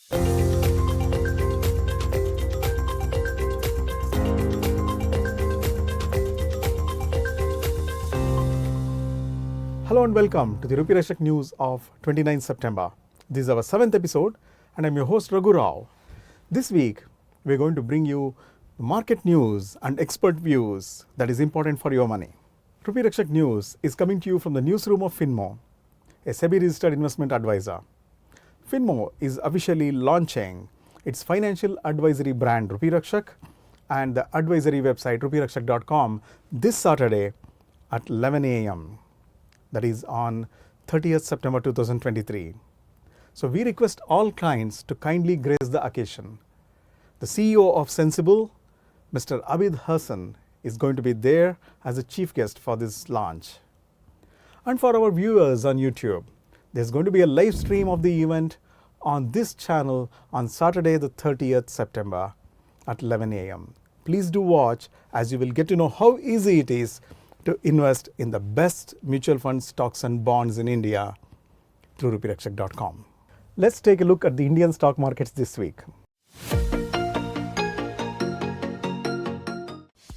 Hello and welcome to the Rupee Rakshak news of 29 September. This is our 7th episode and I'm your host Raghu Rao. This week we're going to bring you market news and expert views that is important for your money. Rupee Rakshak news is coming to you from the newsroom of FinMo, a SEBI registered investment advisor. FinMo is officially launching its financial advisory brand Rupee Rakshak and the advisory website rupeerakshak.com this Saturday at 11 a.m. That is on 30th September 2023. So we request all clients to kindly grace the occasion. The CEO of Sensible, Mr. Abid Hassan, is going to be there as a chief guest for this launch. And for our viewers on YouTube, there's going to be a live stream of the event on this channel on Saturday the 30th September at 11 a.m. Please do watch, as you will get to know how easy it is to invest in the best mutual funds, stocks and bonds in India through rupeerakshak.com. Let's take a look at the Indian stock markets this week.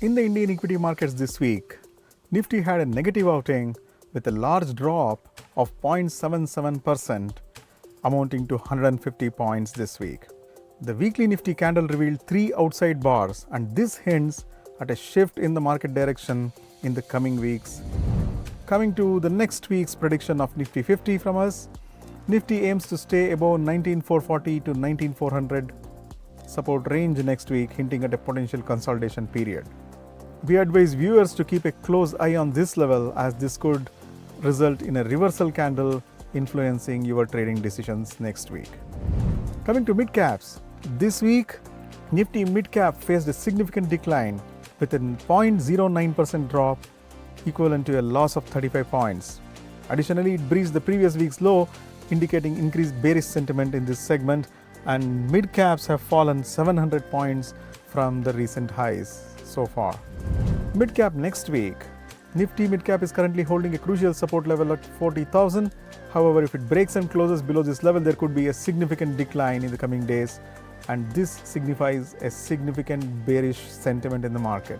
In the Indian equity markets this week, Nifty had a negative outing with a large drop of 0.77%, amounting to 150 points this week. The weekly Nifty candle revealed 3 outside bars, and this hints at a shift in the market direction in the coming weeks. Coming to the next week's prediction of Nifty 50 from us, Nifty aims to stay above 19,440 to 19,400 support range next week, hinting at a potential consolidation period. We advise viewers to keep a close eye on this level, as this could result in a reversal candle influencing your trading decisions next week. Coming to mid caps, this week Nifty mid cap faced a significant decline with a 0.09% drop, equivalent to a loss of 35 points. Additionally, it breached the previous week's low, indicating increased bearish sentiment in this segment, and mid caps have fallen 700 points from the recent highs so far. Mid cap next week, Nifty mid cap is currently holding a crucial support level at 40,000. However, if it breaks and closes below this level, there could be a significant decline in the coming days, and this signifies a significant bearish sentiment in the market.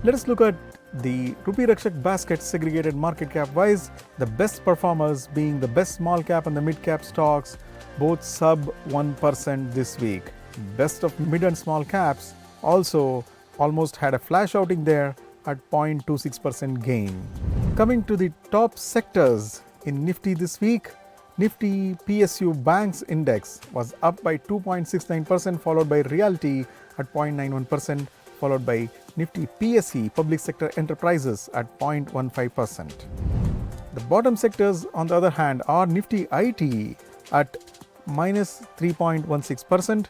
Let us look at the Rupee Rakshak basket segregated market cap wise, the best performers being the best small cap and the mid cap stocks, both sub 1% this week. Best of mid and small caps also almost had a flash outing there at 0.26% gain. Coming to the top sectors in Nifty this week, Nifty PSU Banks Index was up by 2.69%, followed by Realty at 0.91%, followed by Nifty PSE Public Sector Enterprises at 0.15%. The bottom sectors, on the other hand, are Nifty IT at minus 3.16%.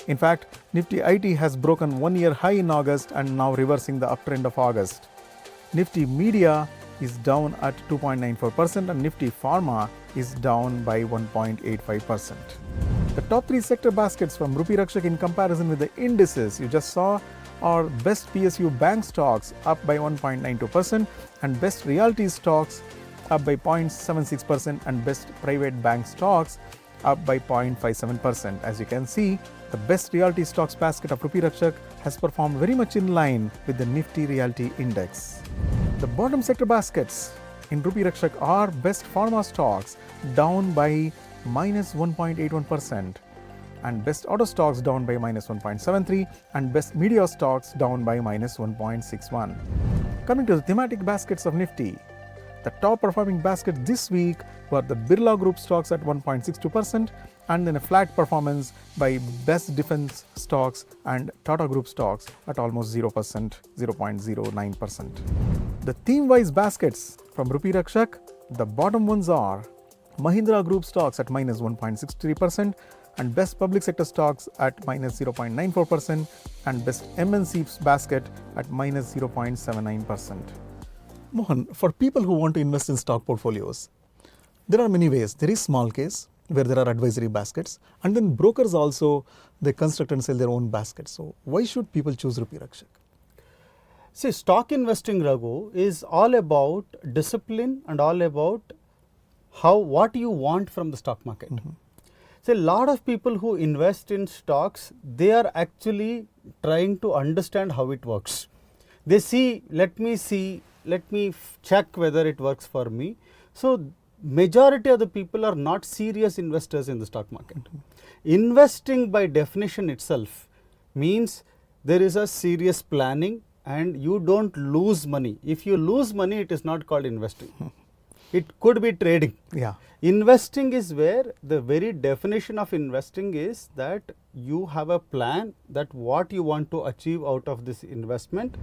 In fact, Nifty IT has broken one-year high in August and now reversing the uptrend of August. Nifty Media is down at 2.94% and Nifty Pharma is down by 1.85%. The top 3 sector baskets from Rupee Rakshak in comparison with the indices you just saw are best PSU bank stocks up by 1.92% and best realty stocks up by 0.76% and best private bank stocks up by 0.57%. As you can see, the best realty stocks basket of Rupee Rakshak has performed very much in line with the Nifty Realty Index. The bottom sector baskets in Rupee Rakshak are best pharma stocks down by minus 1.81% and best auto stocks down by minus 1.73 and best media stocks down by minus 1.61. Coming to the thematic baskets of Nifty, the top performing baskets this week were the Birla Group stocks at 1.62% and then a flat performance by best defense stocks and Tata Group stocks at almost 0%, 0.09%. The theme-wise baskets from Rupee Rakshak, the bottom ones are Mahindra Group stocks at minus 1.63% and best public sector stocks at minus 0.94% and best MNC basket at minus 0.79%. Mohan, for people who want to invest in stock portfolios, there are many ways. There is small case where there are advisory baskets, and then brokers also, they construct and sell their own baskets. So why should people choose Rupee Rakshak? See, stock investing, Raghu, is all about discipline and all about what you want from the stock market. So, a lot of people who invest in stocks, they are actually trying to understand how it works. They see, let me check whether it works for me. So, majority of the people are not serious investors in the stock market. Investing by definition itself means there is a serious planning and you don't lose money. If you lose money, it is not called investing. It could be trading. Yeah. Investing is where the very definition of investing is that you have a plan that what you want to achieve out of this investment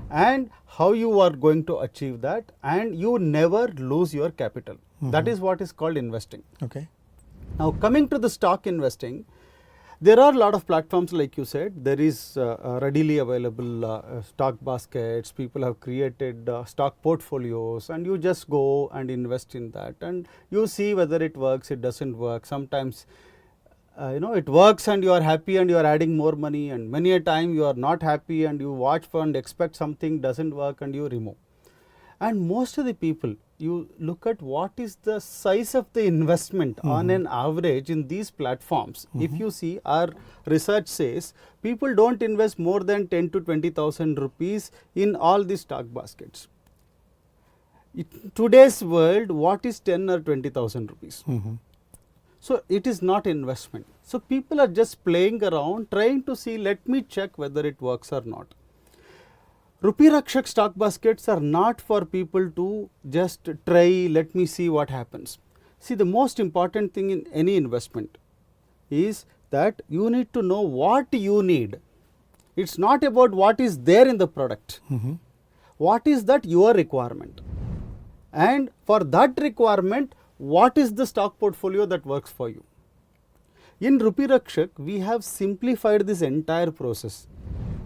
and how you are going to achieve that, and you never lose your capital. That is what is called investing. Okay. Now, coming to the stock investing, there are a lot of platforms, like you said. There is readily available stock baskets. People have created stock portfolios, and you just go and invest in that, and you see whether it works, it doesn't work. Sometimes it works and you are happy and you are adding more money, and many a time you are not happy and you watch for and expect something doesn't work and you remove. And most of the people, you look at what is the size of the investment on an average in these platforms. If you see, our research says people don't invest more than 10 to 20,000 rupees in all the stock baskets. In today's world, what is 10 or 20,000 rupees? So, it is not investment. So, people are just playing around trying to see, let me check whether it works or not. Rupee Rakshak stock baskets are not for people to just try, let me see what happens. See, the most important thing in any investment is that you need to know what you need. It's not about what is there in the product. What is that your requirement? And for that requirement, what is the stock portfolio that works for you? In Rupee Rakshak, we have simplified this entire process.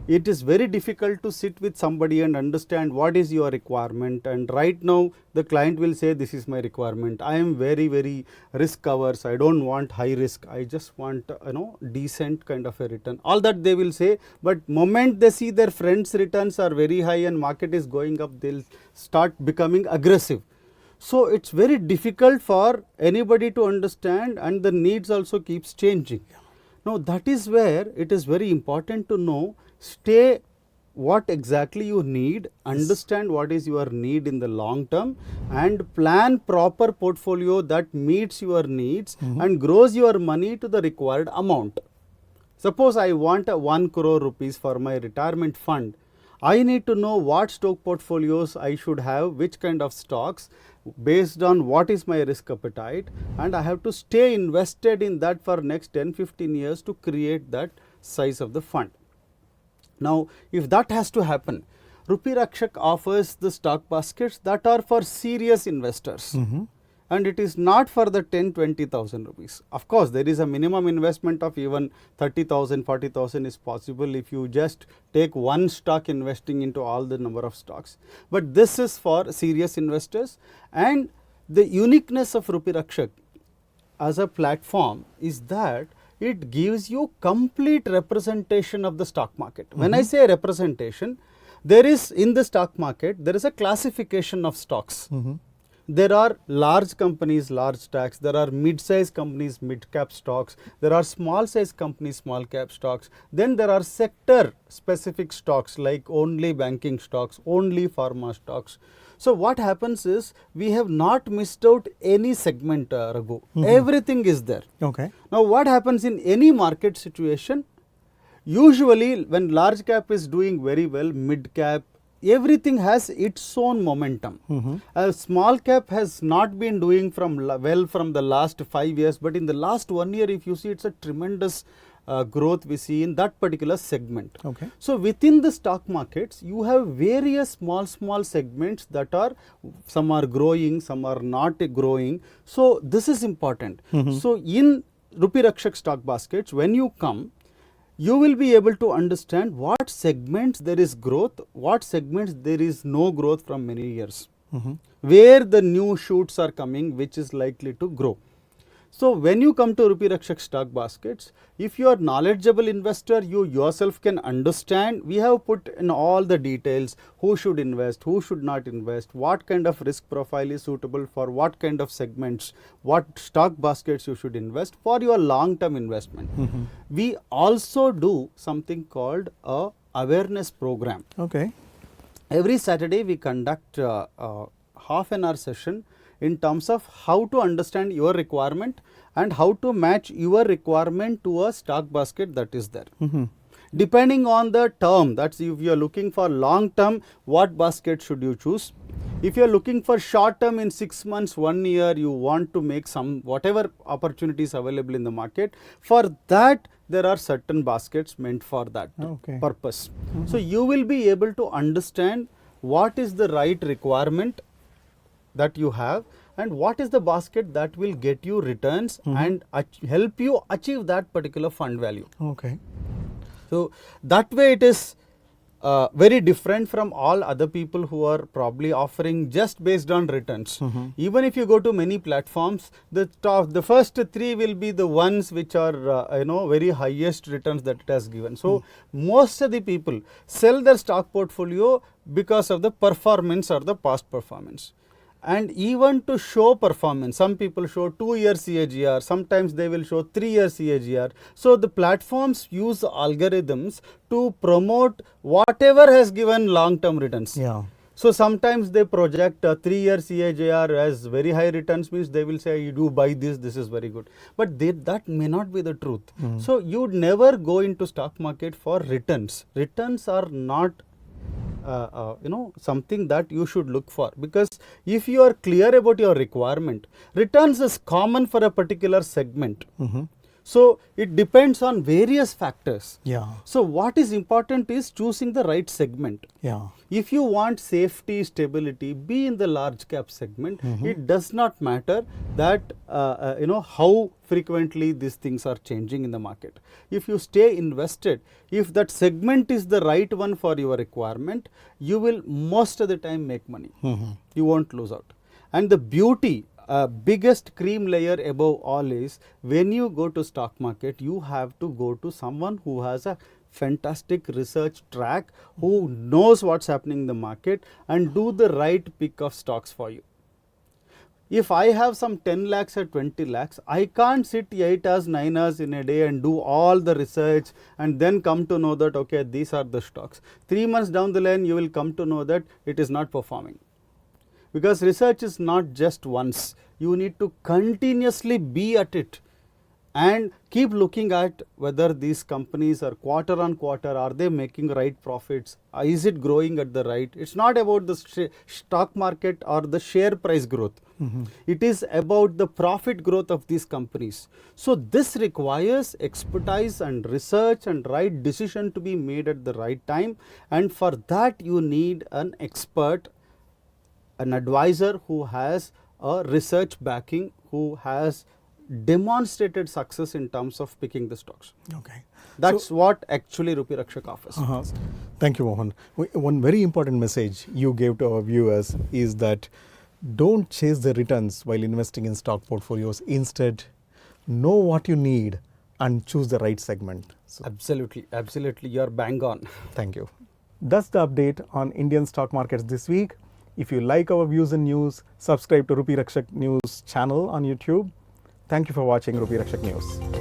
It is very difficult to sit with somebody and understand what is your requirement, and right now the client will say, this is my requirement. I am very, very risk averse. I don't want high risk. I just want decent kind of a return. All that they will say, but moment they see their friends' returns are very high and market is going up, they'll start becoming aggressive. So, it's very difficult for anybody to understand, and the needs also keeps changing. Now, that is where it is very important to know, stay what exactly you need, understand what is your need in the long term, and plan proper portfolio that meets your needs and grows your money to the required amount. Suppose I want 1 crore rupees for my retirement fund. I need to know what stock portfolios I should have, which kind of stocks, based on what is my risk appetite, and I have to stay invested in that for next 10-15 years to create that size of the fund. Now, if that has to happen, Rupee Rakshak offers the stock baskets that are for serious investors. And it is not for the 10-20,000 rupees. Of course, there is a minimum investment of even 30,000, 40,000 is possible if you just take one stock investing into all the number of stocks. But this is for serious investors, and the uniqueness of Rupee Rakshak as a platform is that it gives you complete representation of the stock market. When I say representation, there is in the stock market, there is a classification of stocks. There are large companies, large stocks. There are mid-size companies, mid-cap stocks. There are small-size companies, small-cap stocks. Then there are sector-specific stocks like only banking stocks, only pharma stocks. So, what happens is we have not missed out any segment, Raghu. Everything is there. Okay. Now, what happens in any market situation? Usually, when large cap is doing very well, mid cap, everything has its own momentum. A small cap has not been doing well from the last 5 years, but in the last 1 year, if you see, it's a tremendous growth we see in that particular segment. Okay. So, within the stock markets, you have various small segments that are, some are growing, some are not growing. So, this is important. So, in Rupee Rakshak stock baskets, when you come, you will be able to understand what segments there is growth, what segments there is no growth from many years, where the new shoots are coming, which is likely to grow. So when you come to Rupee Rakshak stock baskets, if you are knowledgeable investor, you yourself can understand. We have put in all the details: who should invest, who should not invest, what kind of risk profile is suitable for what kind of segments, what stock baskets you should invest for your long-term investment. We also do something called a awareness program. Okay. Every Saturday we conduct half an hour session in terms of how to understand your requirement and how to match your requirement to a stock basket that is there. Depending on the term, that's if you are looking for long term, what basket should you choose? If you are looking for short term, in 6 months, 1 year, you want to make some whatever opportunities available in the market, for that there are certain baskets meant for that purpose. So you will be able to understand what is the right requirement that you have and what is the basket that will get you returns and help you achieve that particular fund value. Okay. So that way it is very different from all other people who are probably offering just based on returns. Even if you go to many platforms, the first 3 will be the ones which are very highest returns that it has given. So most of the people sell their stock portfolio because of the performance or the past performance. And even to show performance, some people show 2-year CAGR, sometimes they will show 3-year CAGR. So the platforms use algorithms to promote whatever has given long-term returns. Yeah. So sometimes they project a 3-year CAGR as very high returns, means they will say you do buy this, this is very good. But that may not be the truth. So you would never go into stock market for returns. Returns are not something that you should look for, because if you are clear about your requirement, returns is common for a particular segment. So it depends on various factors. Yeah. So what is important is choosing the right segment. Yeah. If you want safety, stability, be in the large cap segment. It does not matter that how frequently these things are changing in the market. If you stay invested, if that segment is the right one for your requirement, you will most of the time make money. You won't lose out. And the beauty, biggest cream layer above all is, when you go to stock market, you have to go to someone who has a fantastic research track, who knows what's happening in the market and do the right pick of stocks for you. If I have some 10 lakhs or 20 lakhs, I can't sit 8 hours, 9 hours in a day and do all the research and then come to know that, okay, these are the stocks. 3 months down the line, you will come to know that it is not performing. Because research is not just once. You need to continuously be at it and keep looking at whether these companies are quarter on quarter, are they making right profits, is it growing at the right. It's not about the stock market or the share price growth. It is about the profit growth of these companies. So this requires expertise and research and right decision to be made at the right time, and for that you need an expert, an advisor who has a research backing, who has demonstrated success in terms of picking the stocks. Okay. That's what actually Rupee Rakshak offers. Thank you, Mohan. One very important message you gave to our viewers is that don't chase the returns while investing in stock portfolios. Instead, know what you need and choose the right segment. So, absolutely. You're bang on. Thank you. That's the update on Indian stock markets this week. If you like our views and news, subscribe to Rupee Rakshak News channel on YouTube. Thank you for watching Rupee Rakshak News.